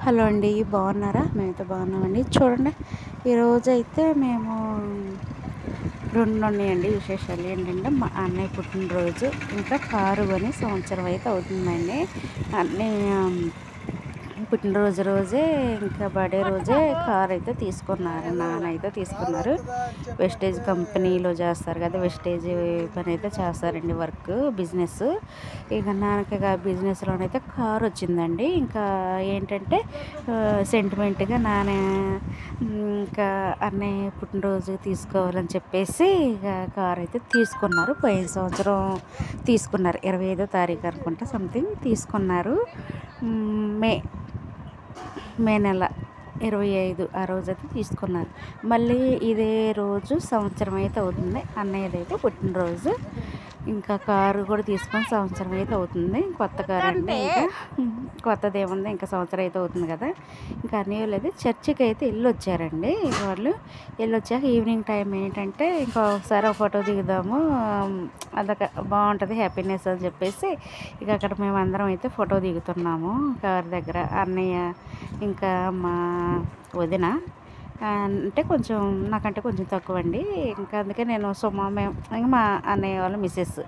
Hello అండి, బాగున్నారా? మేమైతే బాగున్నామండి. చూడండి, ఈరోజైతే మేము రెండు ఉన్నాయండి విశేషాలు. ఏంటంటే మా అన్నయ్య పుట్టినరోజు, ఇంకా కారు కొని సంవత్సరం అయితే అవుతుందండి. అన్నయ్య పుట్టినరోజు రోజే, ఇంకా బర్త్డే రోజే కార్ అయితే తీసుకున్నారు. నాన్న అయితే తీసుకున్నారు. వెస్టేజ్ కంపెనీలో చేస్తారు కదా, వెస్టేజ్ పని అయితే చేస్తారండి, వర్క్ బిజినెస్. ఇక నాన్నకి బిజినెస్లోనైతే కార్ వచ్చిందండి. ఇంకా ఏంటంటే సెంటిమెంట్గా నాన్న ఇంకా అన్నయ్య పుట్టినరోజు తీసుకోవాలని చెప్పేసి ఇక కార్ అయితే తీసుకున్నారు. పోయిన సంవత్సరం తీసుకున్నారు, 25వ తారీఖు అనుకుంటా సంథింగ్ తీసుకున్నారు. మే నెల 25 ఆ రోజైతే తీసుకున్నారు. మళ్ళీ ఇదే రోజు సంవత్సరం అయితే అవుతుంది అన్నయ్యదైతే పుట్టినరోజు. ఇంకా కారు కూడా తీసుకొని సంవత్సరం అయితే అవుతుంది. కొత్త కారు అండి, ఇంకా కొత్తది ఏముంది, ఇంకా సంవత్సరం అయితే అవుతుంది కదా. ఇంకా అన్నయ్య వాళ్ళు అయితే చర్చికి అయితే వెళ్ళొచ్చారండి. వాళ్ళు వెళ్ళొచ్చాక ఈవినింగ్ టైం ఏంటంటే ఇంకా ఒకసారి ఫోటో దిగుదాము, అదొక బాగుంటుంది హ్యాపీనెస్ అని చెప్పేసి ఇక అక్కడ మేము అందరం అయితే ఫోటో దిగుతున్నాము కారు దగ్గర. అన్నయ్య ఇంకా మా వదిన అంటే కొంచెం నాకంటే కొంచెం తక్కువ అండి. ఇంకా అందుకే నేను ఇంకా మా అన్నయ్య వాళ్ళ మిస్సెస్,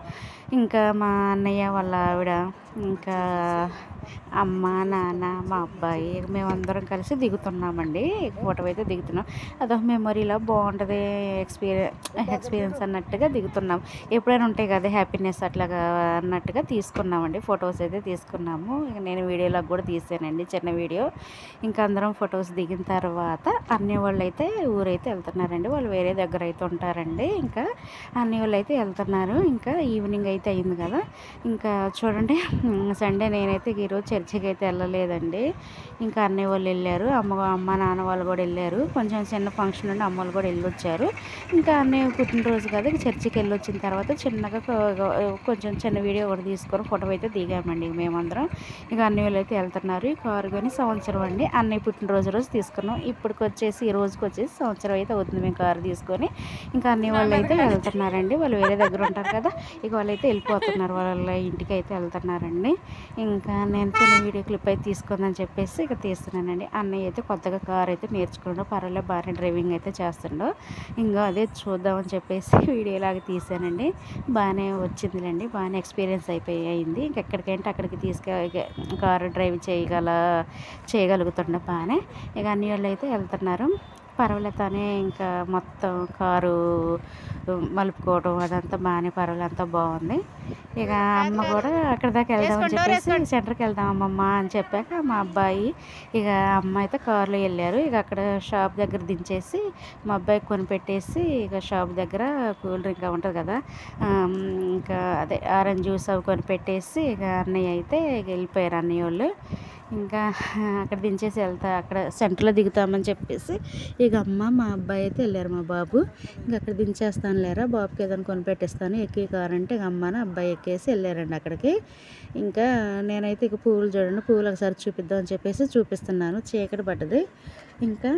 ఇంకా మా అన్నయ్య వాళ్ళ ఆవిడ, ఇంకా అమ్మ నాన్న మా అబ్బాయి, మేమందరం కలిసి దిగుతున్నామండి. ఫోటో అయితే దిగుతున్నాం. అదొక మెమొరీలా బాగుంటుంది, ఎక్స్పీరియన్స్ అన్నట్టుగా దిగుతున్నాం. ఎప్పుడైనా ఉంటాయి కదా హ్యాపీనెస్ అట్లాగా అన్నట్టుగా తీసుకున్నామండి. ఫొటోస్ అయితే తీసుకున్నాము. ఇక నేను వీడియోలకు కూడా తీసానండి, చిన్న వీడియో. ఇంకా అందరం ఫొటోస్ దిగిన తర్వాత అన్నయ్య వాళ్ళు అయితే ఊరైతే వెళ్తున్నారండి. వాళ్ళు వేరే దగ్గర అయితే ఉంటారండి. ఇంకా అన్నయ్య వాళ్ళు అయితే వెళ్తున్నారు. ఇంకా ఈవినింగ్ అయితే అయింది కదా. ఇంకా చూడండి, సండే నేనైతే ఈరోజు చర్చికి అయితే వెళ్ళలేదండి. ఇంకా అన్నయ్య వాళ్ళు వెళ్ళారు, అమ్మ నాన్న వాళ్ళు కూడా వెళ్ళారు. కొంచెం చిన్న ఫంక్షన్ ఉండి అమ్మ వాళ్ళు కూడా వెళ్ళొచ్చారు. ఇంకా అన్నయ్య పుట్టినరోజు కదా, చర్చికి వెళ్ళొచ్చిన తర్వాత చిన్నగా కొంచెం చిన్న వీడియో కూడా తీసుకొని ఫోటో అయితే దిగామండి మేమందరం. ఇక అన్నయ్య వాళ్ళు అయితే వెళ్తున్నారు. ఈ కారు కానీ సంవత్సరం అండి, అన్నయ్య పుట్టినరోజు రోజు తీసుకున్నాం. ఇప్పటికి వచ్చేసి ఈ రోజుకి వచ్చేసి సంవత్సరం అయితే అవుతుంది మేము కారు తీసుకొని. ఇంకా అన్నయ్య వాళ్ళు అయితే వెళ్తున్నారండి. వాళ్ళు వేరే దగ్గర ఉంటారు కదా, ఇక వాళ్ళు అయితే వెళ్ళిపోతున్నారు, వాళ్ళ ఇంటికి అయితే వెళ్తున్నారండి. ఇంకా నేను చిన్న వీడియో క్లిప్ అయితే తీసుకుందని చెప్పేసి ఇక తీస్తున్నానండి. అన్నయ్య అయితే కొత్తగా కారు అయితే నేర్చుకున్నాడు, పర్వాలేదు బాగానే డ్రైవింగ్ అయితే చేస్తుండో. ఇంకా అదే చూద్దామని చెప్పేసి వీడియో లాగా తీసానండి. బాగానే వచ్చిందిలేండి, బాగానే ఎక్స్పీరియన్స్ అయింది. ఇంకెక్కడికంటే అక్కడికి కారు డ్రైవ్ చేయగలుగుతుండే బాగానే. ఇక అన్ని వాళ్ళు అయితే వెళ్తున్నారు, పర్వాలేతానే. ఇంకా మొత్తం కారు మలుపుకోవడం అదంతా బాగానే పర్వాలేదు, అంతా బాగుంది. ఇక అమ్మ కూడా అక్కడి దాకా వెళ్దామని చెప్పేసి సెంటర్కి వెళ్దాం అమ్మమ్మ అని చెప్పాక మా అబ్బాయి ఇక అమ్మ అయితే కారులో వెళ్ళారు. ఇక అక్కడ షాప్ దగ్గర దించేసి మా అబ్బాయికి కొనిపెట్టేసి ఇక షాప్ దగ్గర కూల్ డ్రింక్ ఉంటుంది కదా, ఇంకా అదే ఆరెంజ్ జ్యూస్ అవి కొనిపెట్టేసి ఇక అన్నయ్య అయితే ఇక వెళ్ళిపోయారు అన్నయ్య వాళ్ళు. ఇంకా అక్కడ దించేసి అక్కడ సెంటర్లో దిగుతామని చెప్పేసి ఇక అమ్మ మా అబ్బాయి అయితే వెళ్ళారు. మా బాబు ఇంకా అక్కడ దించేస్తాను లేరా, బాబుకి ఏదైనా కొనిపెట్టేస్తాను ఎక్కి కారు అంటే ఇక అమ్మని అబ్బాయి ఎక్కేసి వెళ్ళారండి అక్కడికి. ఇంకా నేనైతే ఇక పువ్వులు చూడండి, పువ్వులు ఒకసారి చూపిద్దామని చెప్పేసి చూపిస్తున్నాను. చీకటి పడ్డది. ఇంకా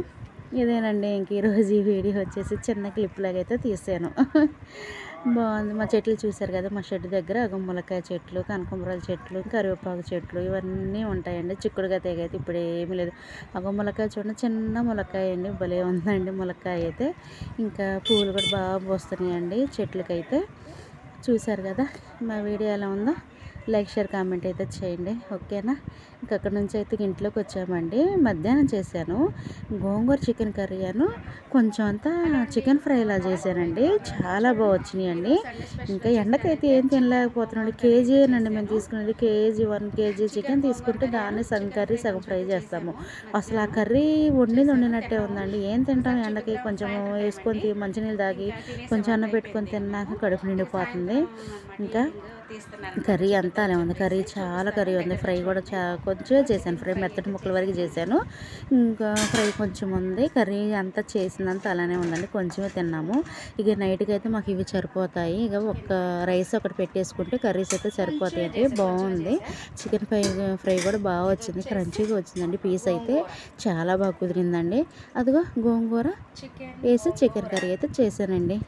ఇదేనండి, ఇంక ఈరోజు ఈ వీడియో వచ్చేసి చిన్న క్లిప్ లాగా అయితే తీసాను. బాగుంది. మా చెట్లు చూశారు కదా, మా షెడ్ దగ్గర ములక్కాయ చెట్లు, కనకంబరాల చెట్లు, కరివేపాకు చెట్లు ఇవన్నీ ఉంటాయండి. చిక్కుడుగా తెగైతే ఇప్పుడు ఏమీ లేదు. ములక్కాయ చూడండి, చిన్న ములక్కాయ అండి, భలే ఉందండి ములక్కాయ అయితే. ఇంకా పూలు కూడా బాగా పోస్తున్నాయండి చెట్లకైతే. చూశారు కదా, మా వీడియో ఎలా ఉందో లైక్ షేర్ కామెంట్ అయితే చేయండి, ఓకేనా. ఇంకా అక్కడ నుంచి అయితే ఇంట్లోకి వచ్చామండి. మధ్యాహ్నం చేశాను గోంగూర చికెన్ కర్రీ అను కొంచెం అంతా చికెన్ ఫ్రై ఇలా చేశానండి, చాలా బాగా వచ్చినాయండి. ఇంకా ఎండకైతే ఏం తినలేకపోతున్నాడు. కేజీనండి మేము తీసుకునేది, 1 కేజీ చికెన్ తీసుకుంటే దాన్ని సగం కర్రీ సగం ఫ్రై చేస్తాము. అసలు ఆ కర్రీ వండినట్టే ఉందండి. ఏం తింటాం ఎండకి, కొంచెం వేసుకొని మంచినీళ్ళు తాగి కొంచెం అన్నం పెట్టుకొని తిన్నాక కడుపు నిండిపోతుంది. ఇంకా కర్రీ అంతా అలా ఉంది, చాలా కర్రీ ఉంది. ఫ్రై కూడా కొంచెం చేశాను, ఫ్రై మెత్తటి ముక్కల వరకు చేశాను. ఇంకా ఫ్రై కొంచెం ఉంది, కర్రీ అంతా చేసిందంతా అలానే ఉందండి, కొంచెమే తిన్నాము. ఇక నైట్కి అయితే మాకు ఇవి సరిపోతాయి. ఇక ఒక రైస్ ఒకటి పెట్టేసుకుంటే కర్రీస్ అయితే సరిపోతాయండి. బాగుంది, చికెన్ ఫ్రై కూడా బాగా వచ్చింది, క్రంచీగా వచ్చిందండి. పీస్ అయితే చాలా బాగా కుదిరిందండి. అదిగో గోంగూర వేసి చికెన్ కర్రీ అయితే చేశానండి,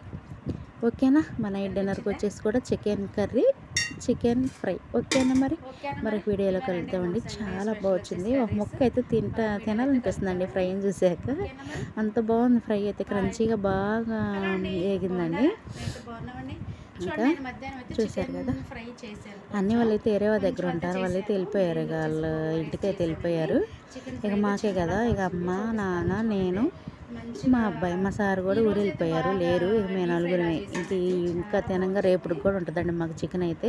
ఓకేనా. మన నైట్ డిన్నర్కి వచ్చేసి కూడా చికెన్ కర్రీ చికెన్ ఫ్రై. ఓకేనా మరి వీడియోలో కలుద్దామండి. చాలా బాగా వచ్చింది. ఒక ముక్క అయితే తినాలనిపిస్తుందండి ఫ్రైని చూసాక. అంత బాగుంది ఫ్రై అయితే, క్రంచీగా బాగా వేగిందండి. ఇంకా చూశారు కదా, అన్నీ వాళ్ళైతే వేరే వాళ్ళ దగ్గర ఉంటారు, వాళ్ళైతే వెళ్ళిపోయారు, ఇక వాళ్ళ ఇంటికైతే వెళ్ళిపోయారు. ఇక మాకే కదా, ఇక అమ్మ నాన్న నేను మా అబ్బాయి మా సార్ కూడా ఊరు వెళ్ళిపోయారు, లేరు. ఇక మేము నలుగురమే. ఇంకా తినంగా రేపుడికి కూడా ఉంటుందండి మాకు చికెన్ అయితే.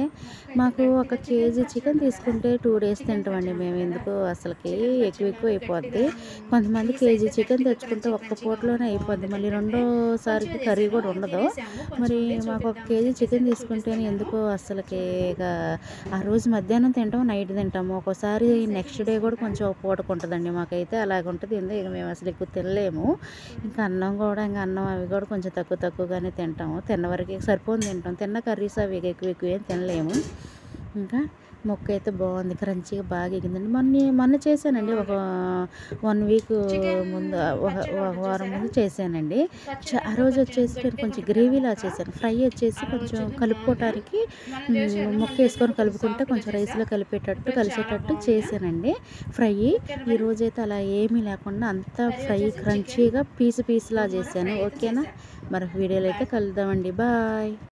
మాకు 1 కేజీ చికెన్ తీసుకుంటే 2 days తింటామండి మేము. ఎందుకు అసలుకి ఎక్కువ అయిపోద్ది. కొంతమంది కేజీ చికెన్ తెచ్చుకుంటే ఒక్క పూటలోనే అయిపోద్ది, మళ్ళీ రెండోసారికి కర్రీ కూడా ఉండదు. మరి మాకు 1 కేజీ చికెన్ తీసుకుంటేనే ఎందుకో అసలుకి ఇక ఆ రోజు మధ్యాహ్నం తింటాము, నైట్ తింటాము, ఒక్కోసారి నెక్స్ట్ డే కూడా కొంచెం పూటకు ఉంటుందండి. మాకైతే అలాగ ఉంటుంది. ఎందుకు ఇక మేము అసలు ఎక్కువ తినలేము. ఇంకా అన్నం కూడా, ఇంకా అన్నం అవి కూడా కొంచెం తక్కువగానే తింటాము. తిన్న వరకు సరిపోని తింటాం. తిన్న కర్రీస్ అవి ఎక్కువ ఏం తినలేము. ఇంకా మొక్క అయితే బాగుంది, క్రంచీగా బాగా ఎగిందండి. మొన్న చేశానండి, ఒక 1 week ముందు, ఒక వారం ముందు చేశానండి. ఆ రోజు వచ్చేసి నేను కొంచెం గ్రేవీలా చేశాను. ఫ్రై వచ్చేసి కొంచెం కలుపుకోవటానికి మొక్క వేసుకొని కలుపుకుంటే కొంచెం రైస్లో కలిసేటట్టు చేశానండి ఫ్రై. ఈ రోజైతే అలా ఏమీ లేకుండా అంతా ఫ్రై క్రంచీగా పీసులా చేశాను. ఓకేనా, మరి వీడియోలో అయితే కలుద్దామండి. బాయ్.